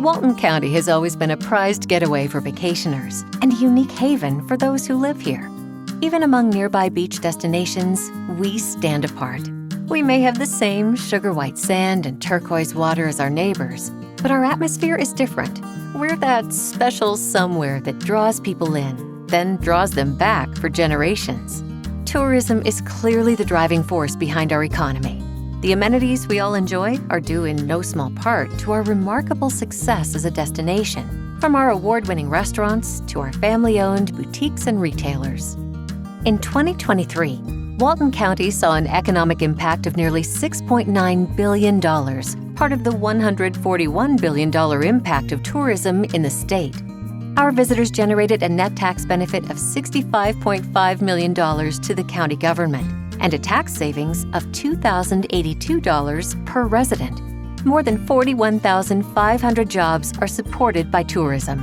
Walton County has always been a prized getaway for vacationers and a unique haven for those who live here. Even among nearby beach destinations, we stand apart. We may have the same sugar white sand and turquoise water as our neighbors, but our atmosphere is different. We're that special somewhere that draws people in, then draws them back for generations. Tourism is clearly the driving force behind our economy. The amenities we all enjoy are due in no small part to our remarkable success as a destination, from our award-winning restaurants to our family-owned boutiques and retailers. In 2023, Walton County saw an economic impact of nearly $6.9 billion, part of the $141 billion impact of tourism in the state. Our visitors generated a net tax benefit of $65.5 million to the county government and a tax savings of $2,082 per resident. More than 41,500 jobs are supported by tourism.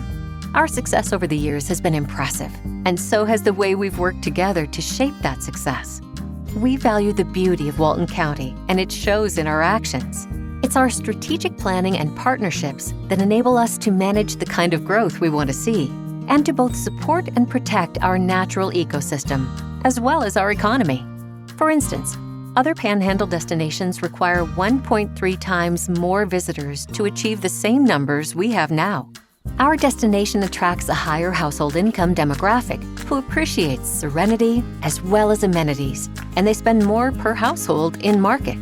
Our success over the years has been impressive, and so has the way we've worked together to shape that success. We value the beauty of Walton County, and it shows in our actions. It's our strategic planning and partnerships that enable us to manage the kind of growth we want to see, and to both support and protect our natural ecosystem, as well as our economy. For instance, other Panhandle destinations require 1.3 times more visitors to achieve the same numbers we have now. Our destination attracts a higher household income demographic who appreciates serenity as well as amenities, and they spend more per household in market.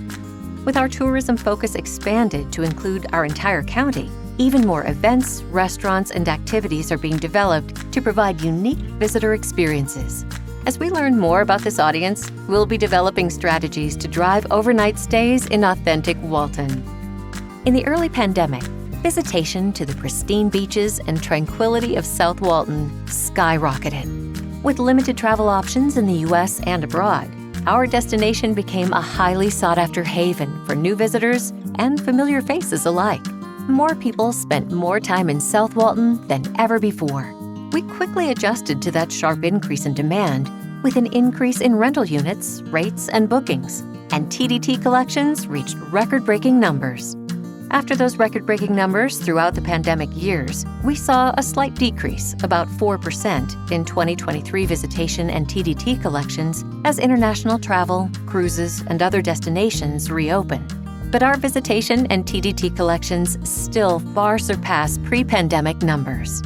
With our tourism focus expanded to include our entire county, even more events, restaurants, and activities are being developed to provide unique visitor experiences. As we learn more about this audience, we'll be developing strategies to drive overnight stays in Authentic Walton. In the early pandemic, visitation to the pristine beaches and tranquility of South Walton skyrocketed. With limited travel options in the U.S. and abroad, our destination became a highly sought-after haven for new visitors and familiar faces alike. More people spent more time in South Walton than ever before. We quickly adjusted to that sharp increase in demand with an increase in rental units, rates, and bookings, and TDT collections reached record-breaking numbers. After those record-breaking numbers throughout the pandemic years, we saw a slight decrease, about 4%, in 2023 visitation and TDT collections as international travel, cruises, and other destinations reopened. But our visitation and TDT collections still far surpass pre-pandemic numbers.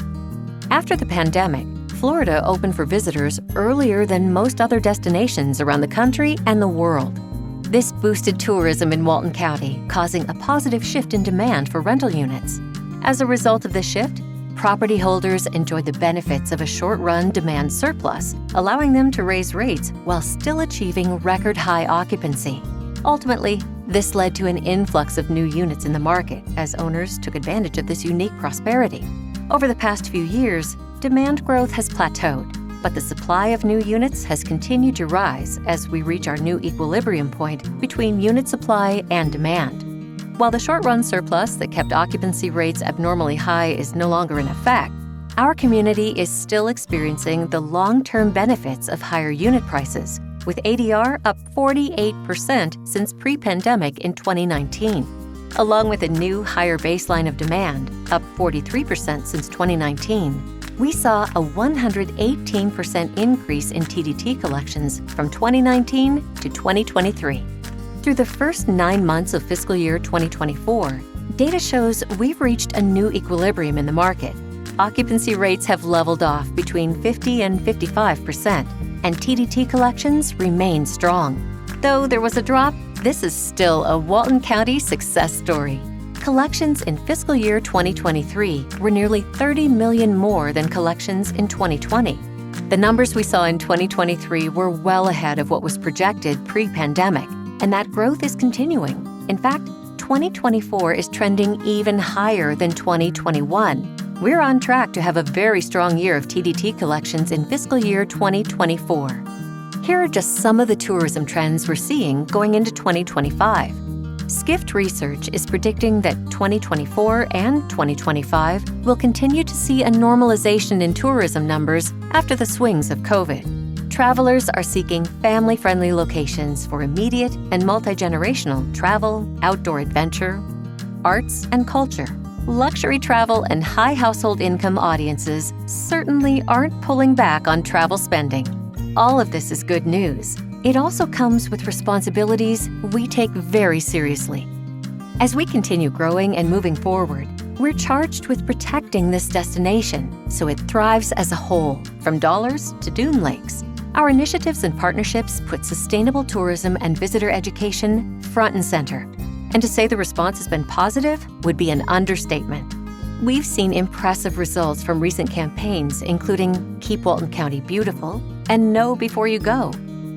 After the pandemic, Florida opened for visitors earlier than most other destinations around the country and the world. This boosted tourism in Walton County, causing a positive shift in demand for rental units. As a result of this shift, property holders enjoyed the benefits of a short-run demand surplus, allowing them to raise rates while still achieving record-high occupancy. Ultimately, this led to an influx of new units in the market as owners took advantage of this unique prosperity. Over the past few years, demand growth has plateaued, but the supply of new units has continued to rise as we reach our new equilibrium point between unit supply and demand. While the short-run surplus that kept occupancy rates abnormally high is no longer in effect, our community is still experiencing the long-term benefits of higher unit prices, with ADR up 48% since pre-pandemic in 2019. Along with a new higher baseline of demand, up 43% since 2019, we saw a 118% increase in TDT collections from 2019 to 2023. Through the first 9 months of fiscal year 2024, data shows we've reached a new equilibrium in the market. Occupancy rates have leveled off between 50 and 55%, and TDT collections remain strong. Though there was a drop, this is still a Walton County success story. Collections in fiscal year 2023 were nearly $30 million more than collections in 2020. The numbers we saw in 2023 were well ahead of what was projected pre-pandemic, and that growth is continuing. In fact, 2024 is trending even higher than 2021. We're on track to have a very strong year of TDT collections in fiscal year 2024. Here are just some of the tourism trends we're seeing going into 2025. Skift Research is predicting that 2024 and 2025 will continue to see a normalization in tourism numbers after the swings of COVID. Travelers are seeking family-friendly locations for immediate and multi-generational travel, outdoor adventure, arts, and culture, Luxury travel and high household income audiences certainly aren't pulling back on travel spending. All of this is good news. It also comes with responsibilities we take very seriously. As we continue growing and moving forward, we're charged with protecting this destination so it thrives as a whole, from dollars to dune lakes. Our initiatives and partnerships put sustainable tourism and visitor education front and center. And to say the response has been positive would be an understatement. We've seen impressive results from recent campaigns, including Keep Walton County Beautiful and Know Before You Go.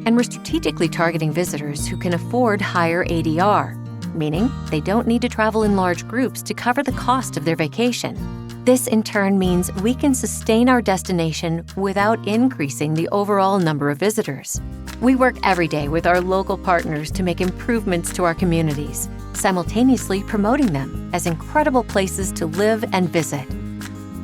And we're strategically targeting visitors who can afford higher ADR, meaning they don't need to travel in large groups to cover the cost of their vacation. This in turn means we can sustain our destination without increasing the overall number of visitors. We work every day with our local partners to make improvements to our communities, simultaneously promoting them as incredible places to live and visit.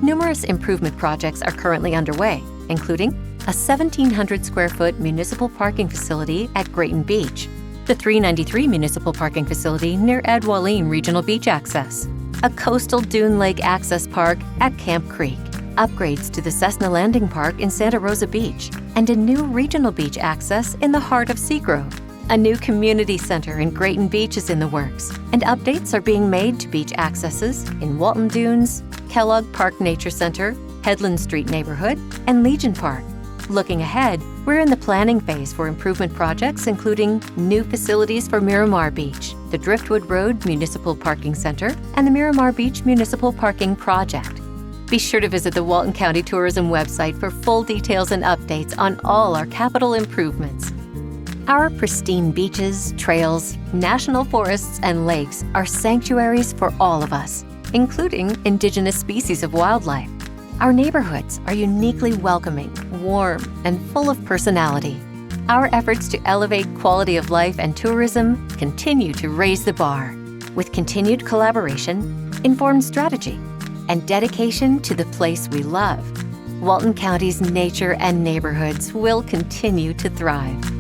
Numerous improvement projects are currently underway, including a 1,700 square foot municipal parking facility at Grayton Beach, the 393 municipal parking facility near Ed Walleen Regional Beach Access, a coastal dune lake access park at Camp Creek, upgrades to the Cessna Landing Park in Santa Rosa Beach, and a new regional beach access in the heart of Seagrove. A new community center in Grayton Beach is in the works, and updates are being made to beach accesses in Walton Dunes, Kellogg Park Nature Center, Headland Street Neighborhood, and Legion Park. Looking ahead, we're in the planning phase for improvement projects including new facilities for Miramar Beach, the Driftwood Road Municipal Parking Center, and the Miramar Beach Municipal Parking Project. Be sure to visit the Walton County Tourism website for full details and updates on all our capital improvements. Our pristine beaches, trails, national forests, and lakes are sanctuaries for all of us, including indigenous species of wildlife. Our neighborhoods are uniquely welcoming, warm, and full of personality. Our efforts to elevate quality of life and tourism continue to raise the bar, with continued collaboration, informed strategy, and dedication to the place we love. Walton County's nature and neighborhoods will continue to thrive.